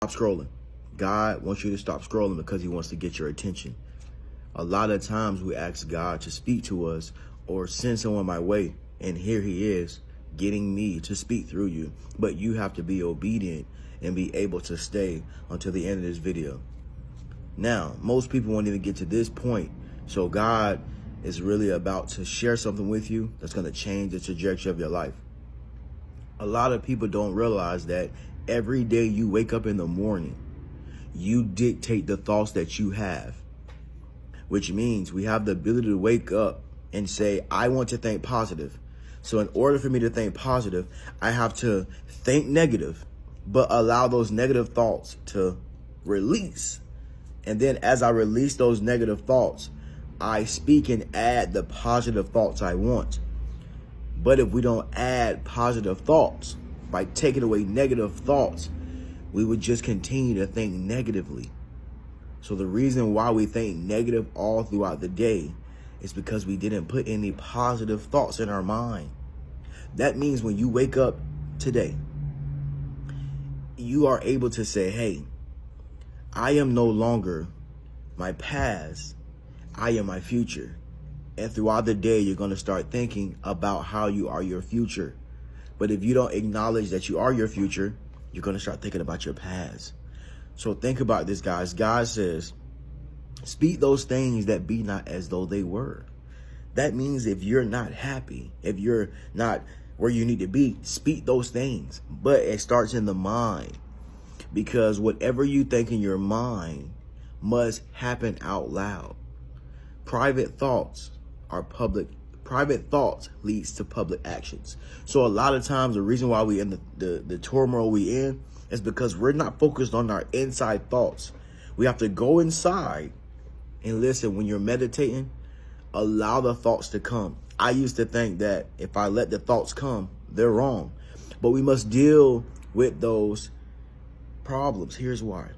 Stop scrolling. God wants you to stop scrolling because he wants to get your attention. A lot of times we ask God to speak to us or send someone my way, and here he is getting me to speak through you. But you have to be obedient and be able to stay until the end of this video. Now, most people won't even get to this point. So God is really about to share something with you that's going to change the trajectory of your life. A lot of people don't realize that every day you wake up in the morning, you dictate the thoughts that you have, which means we have the ability to wake up and say, I want to think positive. So in order for me to think positive, I have to think negative, but allow those negative thoughts to release. And then as I release those negative thoughts, I speak and add the positive thoughts I want. But if we don't add positive thoughts, by taking away negative thoughts, we would just continue to think negatively. So the reason why we think negative all throughout the day is because we didn't put any positive thoughts in our mind. That means when you wake up today, you are able to say, hey, I am no longer my past, I am my future. And throughout the day, you're going to start thinking about how you are your future. But if you don't acknowledge that you are your future, you're going to start thinking about your past. So think about this, guys. God says, speak those things that be not as though they were. That means if you're not happy, if you're not where you need to be, speak those things. But it starts in the mind, because whatever you think in your mind must happen out loud. Private thoughts are public. Private thoughts leads to public actions. So a lot of times the reason why we in the turmoil we in is because we're not focused on our inside thoughts. We have to go inside and listen. When you're meditating, allow the thoughts to come. I used to think that if I let the thoughts come, they're wrong. But we must deal with those problems. Here's why.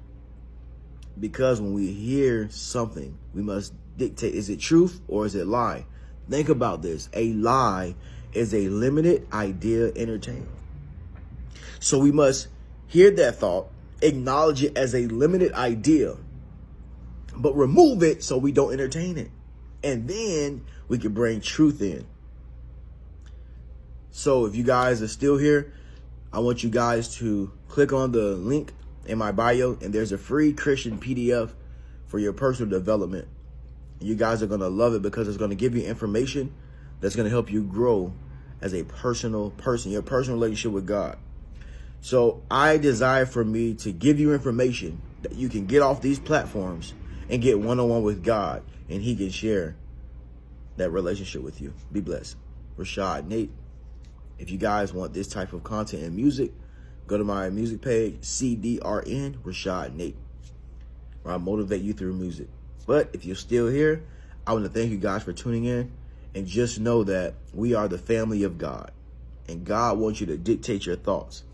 Because when we hear something, we must dictate, is it truth or is it lie? Think about this. A lie is a limited idea entertained. So we must hear that thought, acknowledge it as a limited idea, but remove it so we don't entertain it. And then we can bring truth in. So if you guys are still here, I want you guys to click on the link in my bio, and there's a free Christian PDF for your personal development. You guys are going to love it because it's going to give you information that's going to help you grow as a personal person, your personal relationship with God. So I desire for me to give you information that you can get off these platforms and get one-on-one with God, and he can share that relationship with you. Be blessed. Rashad Nate. If you guys want this type of content and music, go to my music page, CDRN Rashad Nate, where I motivate you through music. But if you're still here, I want to thank you guys for tuning in, and just know that we are the family of God, and God wants you to dictate your thoughts.